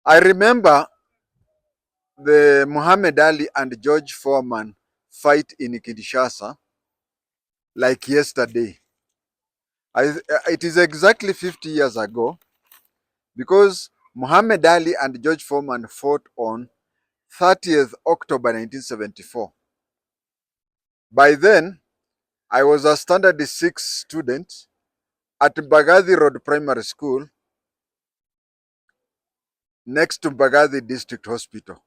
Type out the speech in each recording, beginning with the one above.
I remember the Muhammad Ali and George Foreman fight in Kinshasa like yesterday. It is exactly 50 years ago because Muhammad Ali and George Foreman fought on 30th October 1974. By then, I was a standard 6 student at Bagathi Road Primary School next to Bagathi District Hospital.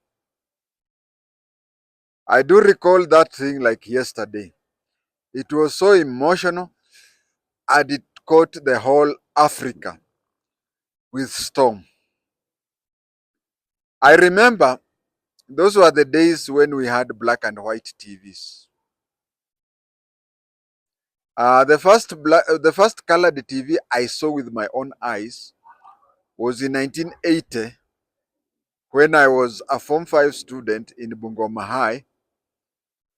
I do recall that thing like yesterday. It was so emotional and it caught the whole Africa with storm. I remember those were the days when we had black and white TVs. The first colored TV I saw with my own eyes was in 1980 when I was a Form 5 student in Bungoma High,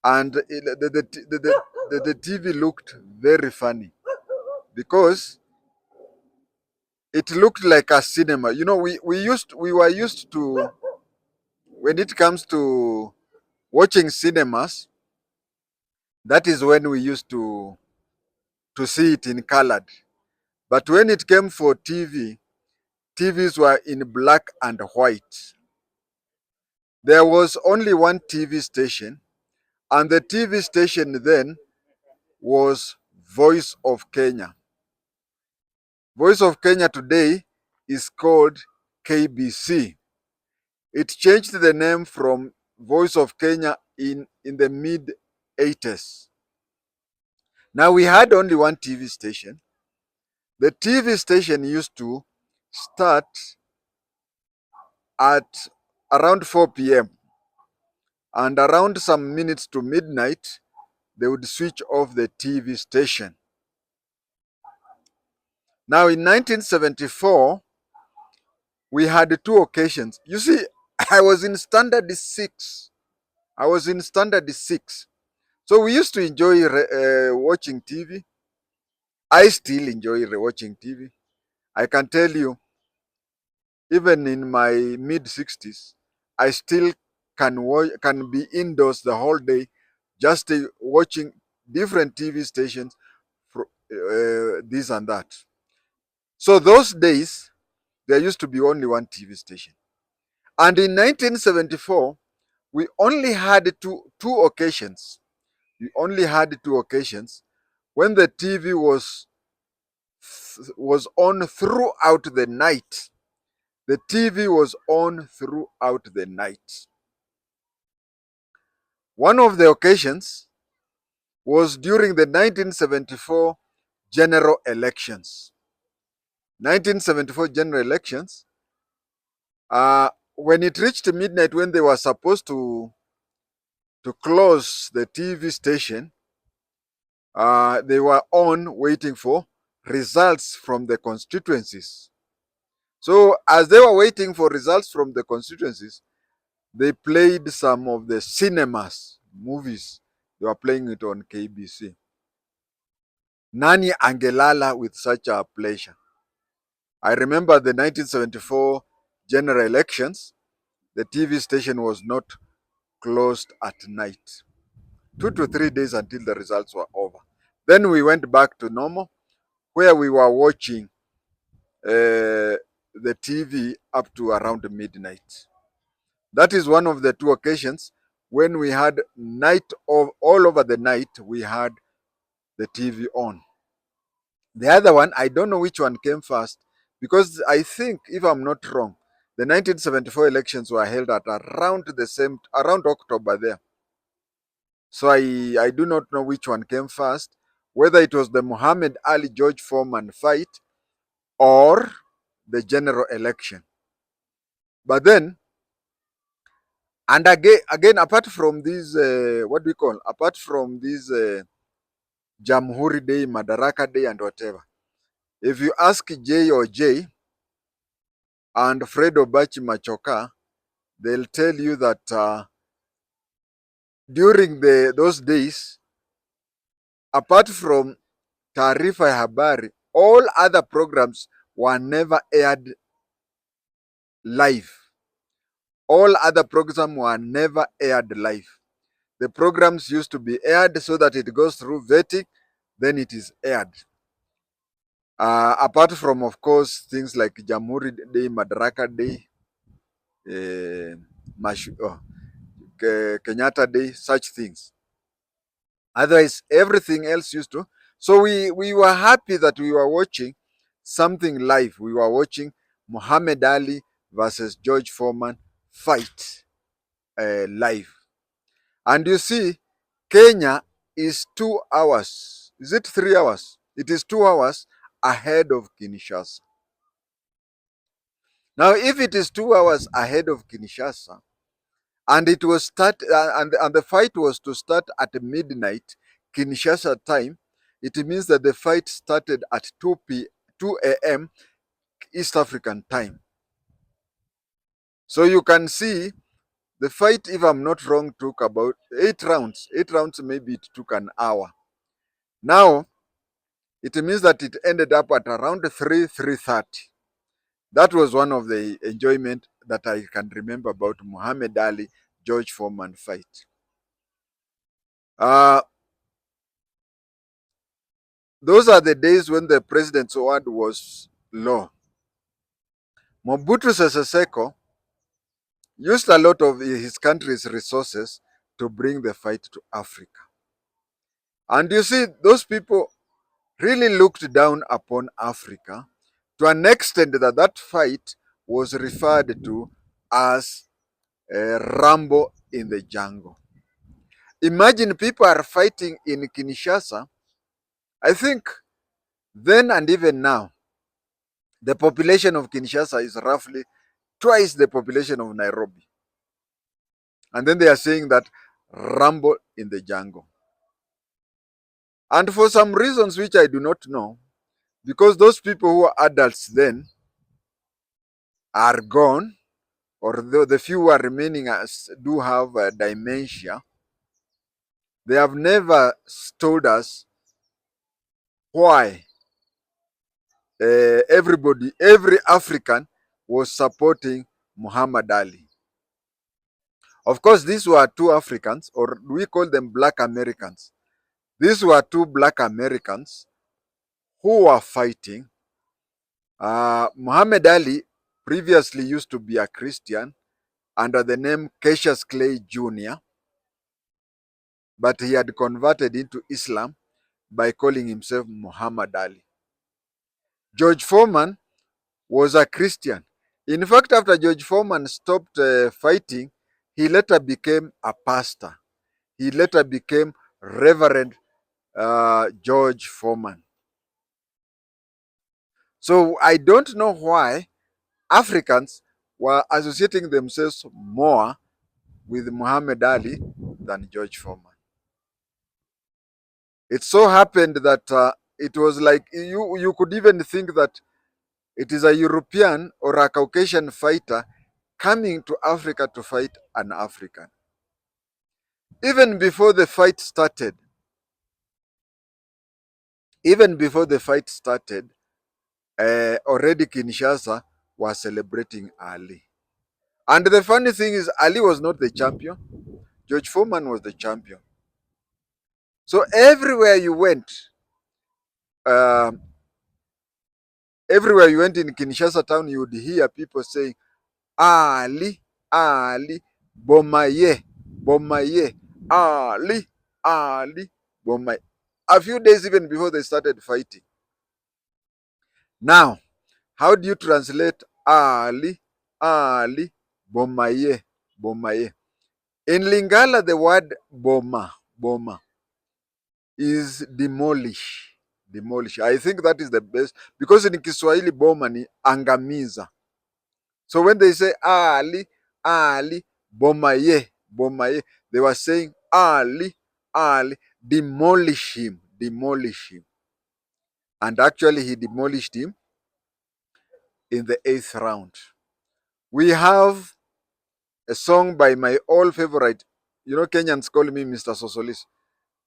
and the TV looked very funny because it looked like a cinema. You know, we were used to, when it comes to watching cinemas, that is when we used to see it in colored. But when it came for TV, TVs were in black and white. There was only one TV station, and the TV station then was Voice of Kenya. Voice of Kenya today is called KBC. It changed the name from Voice of Kenya in the mid 80s. Now we had only one TV station. The TV station used to start at around 4 p.m. and around some minutes to midnight, they would switch off the TV station. Now in 1974, we had two occasions. You see, I was in standard 6. I was in standard 6. So we used to enjoy watching TV. I still enjoy watching TV. I can tell you, even in my mid 60s, I still can be indoors the whole day, just watching different TV stations, for this and that. So those days, there used to be only one TV station. And in 1974, we only had two occasions. We only had two occasions when the TV was on throughout the night. The TV was on throughout the night. One of the occasions was during the 1974 general elections. 1974 general elections, when it reached midnight, when they were supposed to close the TV station, they were on waiting for results from the constituencies. So as they were waiting for results from the constituencies, they played some of the cinemas, movies. They were playing it on KBC. Nani angelala with such a pleasure? I remember the 1974 general elections. The TV station was not closed at night. 2 to 3 days until the results were over. Then we went back to normal, where we were watching the TV up to around midnight. That is one of the two occasions when we had night of all over the night, we had the TV on. The other one, I don't know which one came first, because I think, if I'm not wrong, the 1974 elections were held at around October there. So I do not know which one came first, whether it was the Muhammad Ali George Foreman fight or the general election. But then, and again, apart from these, what do we call? Apart from these Jamhuri Day, Madaraka Day, and whatever, if you ask J or J and Fred Obachi Machoka, they'll tell you that during those days, apart from Taarifa ya Habari, all other programs were never aired live. All other programs were never aired live. The programs used to be aired so that it goes through vetting, then it is aired. Apart from, of course, things like Jamhuri Day, Madaraka Day, eh, Kenyatta Day, such things. Otherwise, everything else used to. So we were happy that we were watching something live. We were watching Muhammad Ali versus George Foreman fight live. And you see, Kenya is 2 hours. Is it 3 hours? It is 2 hours ahead of Kinshasa. Now, if it is 2 hours ahead of Kinshasa, and it was and the fight was to start at midnight Kinshasa time, it means that the fight started at 2 a.m. East African time. So you can see the fight, if I'm not wrong, took about 8 rounds. 8 rounds, maybe it took an hour. Now, it means that it ended up at around 3:30. That was one of the enjoyment that I can remember about Muhammad Ali George Foreman fight. Uh, those are the days when the president's word was law. Mobutu Sese Seko used a lot of his country's resources to bring the fight to Africa. And you see, those people really looked down upon Africa to an extent that that fight was referred to as Rambo in the jungle. Imagine people are fighting in Kinshasa. I think then and even now, the population of Kinshasa is roughly twice the population of Nairobi. And then they are saying that Rambo in the jungle. And for some reasons which I do not know, because those people who were adults then are gone, or the few who are remaining do have dementia, they have never told us why every African was supporting Muhammad Ali. Of course, these were two Africans, or we call them Black Americans. These were two Black Americans who were fighting. Muhammad Ali previously used to be a Christian under the name Cassius Clay Jr., but he had converted into Islam by calling himself Muhammad Ali. George Foreman was a Christian. In fact, after George Foreman stopped fighting, he later became a pastor. He later became Reverend George Foreman. So I don't know why Africans were associating themselves more with Muhammad Ali than George Foreman. It so happened that it was like you could even think that it is a European or a Caucasian fighter coming to Africa to fight an African. Even before the fight started, even before the fight started, already Kinshasa was celebrating Ali. And the funny thing is, Ali was not the champion. George Foreman was the champion. So uh, everywhere you went in Kinshasa town, you would hear people saying, Ali, Ali, Bomaye, Bomaye, Ali, Ali, Bomaye. A few days even before they started fighting. Now, how do you translate Ali, Ali, Bomaye, Bomaye? In Lingala, the word Boma is demolish. Demolish. I think that is the best because in Kiswahili Boma ni angamiza. So when they say Ali, Ali, Bomaye, Bomaye, they were saying Ali, Ali, demolish him, demolish him. And actually he demolished him in the 8th round. We have a song by my old favorite. You know, Kenyans call me Mr. Sosolis.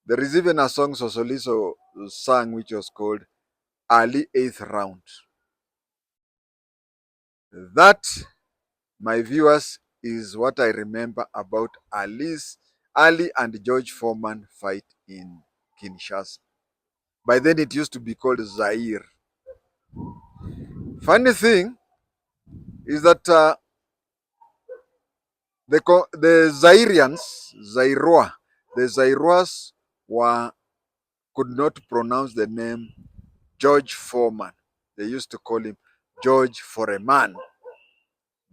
There is even a song Sosoliso sang which was called Ali 8th Round. That, my viewers, is what I remember about Ali and George Foreman fight in Kinshasa. By then it used to be called Zaire. Funny thing is that the Zairois were could not pronounce the name George Foreman. They used to call him George Foreman.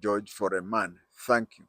George Foreman. Thank you.